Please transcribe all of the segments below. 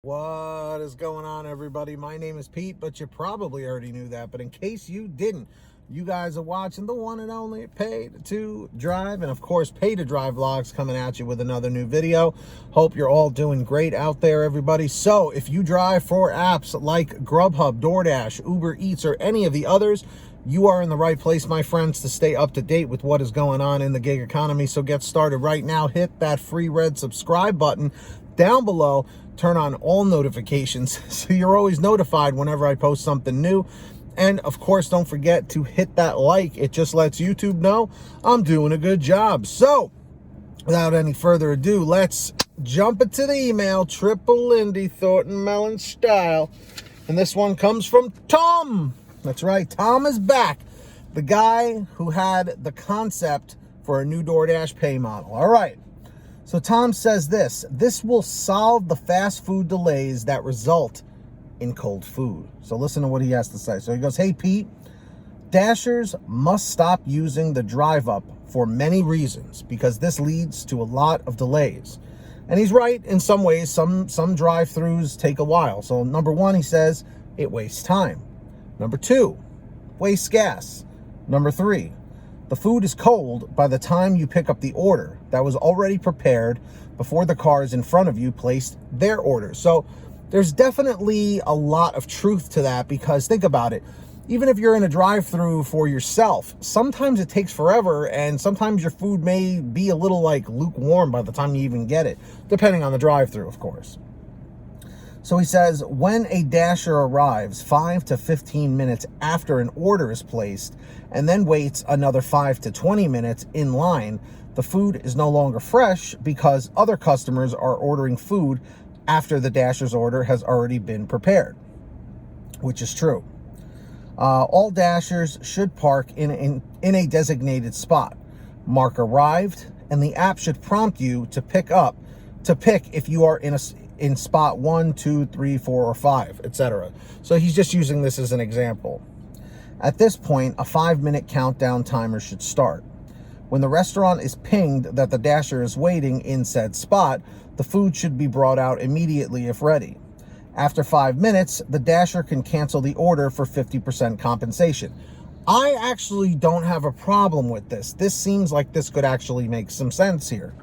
What is going on, everybody? My name is Pete, but you probably already knew that. But in case you didn't, you guys are watching the one and only Pay to Drive, and of course, Pay to Drive vlogs coming at you with another new video. Hope you're all doing great out there, everybody. So if you drive for apps like Grubhub, DoorDash, Uber Eats, or any of the others, you are in the right place, my friends, to stay up to date with what is going on in the gig economy. So get started right now. Hit that free red subscribe button down below. Turn on all notifications so you're always notified whenever I post something new. And of course, don't forget to hit that like. It just lets YouTube know I'm doing a good job. So without any further ado, let's jump into the email. Triple Lindy Thornton Mellon style. And this one comes from Tom. That's right, Tom is back. The guy who had the concept for a new DoorDash Pay model. All right. So Tom says this will solve the fast food delays that result in cold food. So listen to what he has to say. So he goes, hey, Pete, Dashers must stop using the drive up for many reasons because this leads to a lot of delays. And he's right in some ways. Some drive-thrus take a while. So number one, he says it wastes time. Number two, wastes gas. Number three, the food is cold by the time you pick up the order that was already prepared before the cars in front of you placed their order. So there's definitely a lot of truth to that, because think about it. Even if you're in a drive-thru for yourself, sometimes it takes forever, and sometimes your food may be a little like lukewarm by the time you even get it, depending on the drive-thru, of course. So he says, when a Dasher arrives 5 to 15 minutes after an order is placed and then waits another 5 to 20 minutes in line, the food is no longer fresh because other customers are ordering food after the Dasher's order has already been prepared, which is true. All Dashers should park in a designated spot. Mark arrived, and the app should prompt you to pick if you are in spot 1, 2, 3, 4, or 5, etc. So he's just using this as an example. At this point, a 5-minute countdown timer should start. When the restaurant is pinged that the Dasher is waiting in said spot, the food should be brought out immediately if ready. After 5 minutes, the Dasher can cancel the order for 50% compensation. I actually don't have a problem with this. This seems like this could actually make some sense here.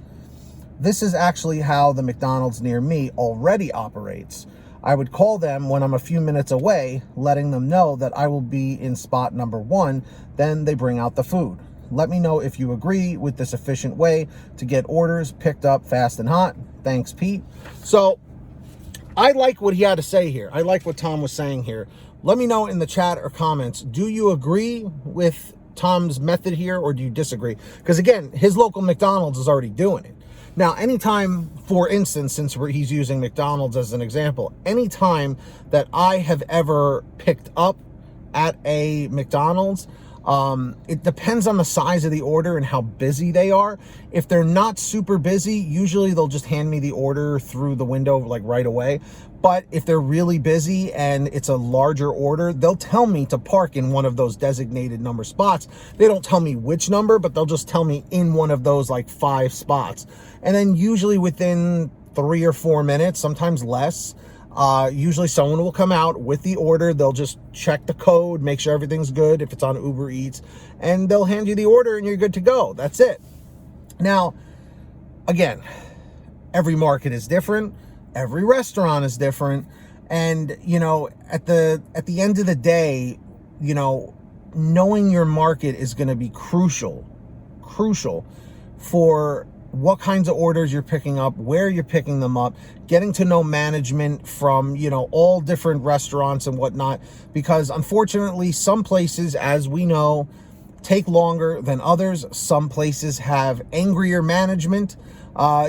This is actually how the McDonald's near me already operates. I would call them when I'm a few minutes away, letting them know that I will be in spot number 1. Then they bring out the food. Let me know if you agree with this efficient way to get orders picked up fast and hot. Thanks, Pete. So I like what he had to say here. I like what Tom was saying here. Let me know in the chat or comments. Do you agree with Tom's method here, or do you disagree? Because again, his local McDonald's is already doing it. Now, anytime, for instance, since he's using McDonald's as an example, anytime that I have ever picked up at a McDonald's, it depends on the size of the order and how busy they are. If they're not super busy, usually they'll just hand me the order through the window like right away. But if they're really busy and it's a larger order, they'll tell me to park in one of those designated number spots. They don't tell me which number, but they'll just tell me in one of those like 5 spots. And then usually within 3 or 4 minutes, sometimes less, usually someone will come out with the order. They'll just check the code, make sure everything's good if it's on Uber Eats, and they'll hand you the order and you're good to go. That's it. Now, again, every market is different. Every restaurant is different. And, you know, at the end of the day, you know, knowing your market is going to be crucial for what kinds of orders you're picking up, where you're picking them up, getting to know management from, you know, all different restaurants and whatnot, because unfortunately some places, as we know, take longer than others. Some places have angrier management,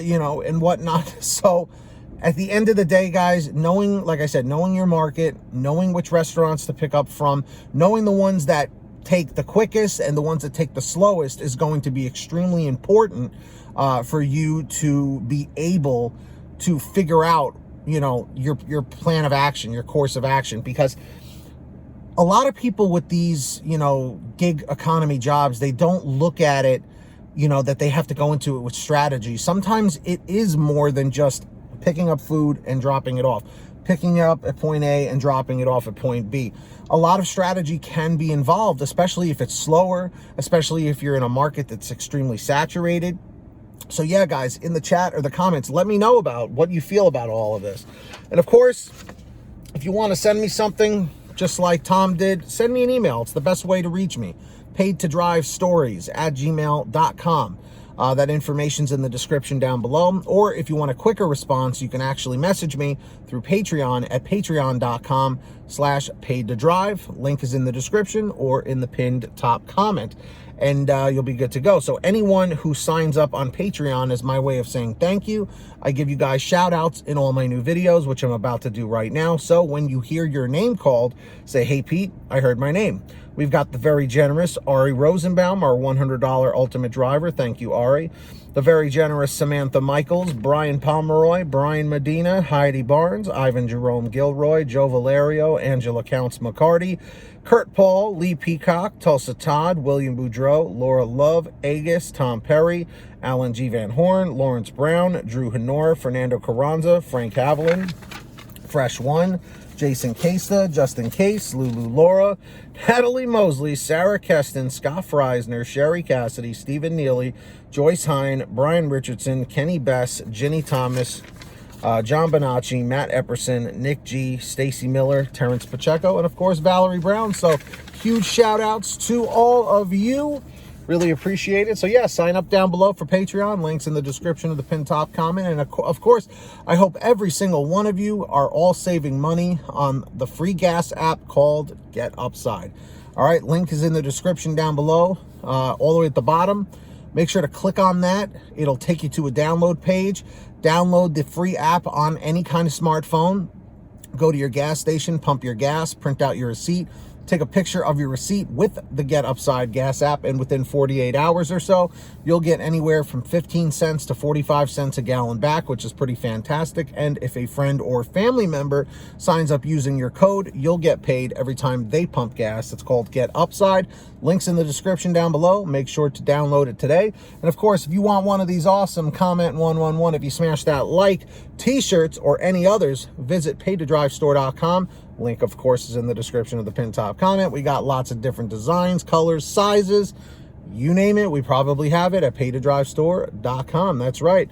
you know, and whatnot. So at the end of the day, guys, knowing, like I said, knowing your market, knowing which restaurants to pick up from, knowing the ones that take the quickest and the ones that take the slowest is going to be extremely important for you to be able to figure out, you know, your plan of action, your course of action. Because a lot of people with these, you know, gig economy jobs, they don't look at it, you know, that they have to go into it with strategy. Sometimes it is more than just picking up food and dropping it off, picking up at point A and dropping it off at point B. A lot of strategy can be involved, especially if it's slower, especially if you're in a market that's extremely saturated. So yeah, guys, in the chat or the comments, let me know about what you feel about all of this. And of course, if you want to send me something, just like Tom did, send me an email. It's the best way to reach me. paidtodrivestories@gmail.com. That information's in the description down below. Or if you want a quicker response, you can actually message me through Patreon at patreon.com/paidtodrive. Link is in the description or in the pinned top comment. And you'll be good to go. So anyone who signs up on Patreon is my way of saying thank you. I give you guys shout outs in all my new videos, which I'm about to do right now. So when you hear your name called, say, hey, Pete, I heard my name. We've got the very generous Ari Rosenbaum, our $100 ultimate driver. Thank you, Ari. The very generous Samantha Mikles, Brian Pomeroy, Brian Medina, Heidi Barnes, Ivan Jerome Gilroy, Joe Valerio, Angela Counts McCarty, Kurt Paul, Lee Peacock, Tulsa Todd, William Boudreau, Laura Love, Agus, Tom Perry, Alan G. Van Horn, Lawrence Brown, Drew Honora, Fernando Carranza, Frank Haviland, Fresh One, Jason Casta, Justin Case, Lulu Laura, Natalie Mosley, Sarah Keston, Scott Freisner, Sherry Cassidy, Stephen Neely, Joyce Hine, Brian Richardson, Kenny Bess, Ginny Thomas, John Bonacci, Matt Epperson, Nick G, Stacy Miller, Terrence Pacheco, and of course Valerie Brown. So huge shout outs to all of you. Really appreciate it. So yeah, sign up down below for Patreon. Links in the description of the pinned top comment. And of course, I hope every single one of you are all saving money on the free gas app called Get Upside. All right, link is in the description down below, all the way at the bottom. Make sure to click on that. It'll take you to a download page. Download the free app on any kind of smartphone. Go to your gas station, pump your gas, print out your receipt. Take a picture of your receipt with the Get Upside gas app, and within 48 hours or so, you'll get anywhere from 15 cents to 45 cents a gallon back, which is pretty fantastic. And if a friend or family member signs up using your code, you'll get paid every time they pump gas. It's called Get Upside. Links in the description down below. Make sure to download it today. And of course, if you want one of these awesome Comment 111, if you smash that like, t-shirts, or any others, visit paidtodrivestore.com. Link, of course, is in the description of the pinned top comment. We got lots of different designs, colors, sizes, you name it. We probably have it at paidtodrivestore.com. That's right.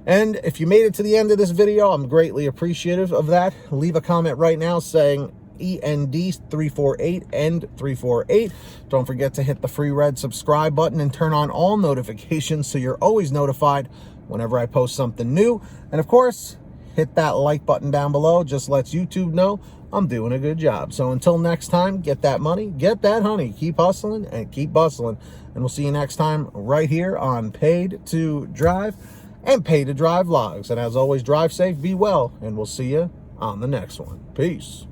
And if you made it to the end of this video, I'm greatly appreciative of that. Leave a comment right now saying END348, END348. Don't forget to hit the free red subscribe button and turn on all notifications so you're always notified whenever I post something new. And of course, hit that like button down below. Just lets YouTube know I'm doing a good job. So until next time, get that money, get that honey, keep hustling and keep bustling. And we'll see you next time right here on Paid to Drive and Paid to Drive Vlogs. And as always, drive safe, be well, and we'll see you on the next one. Peace.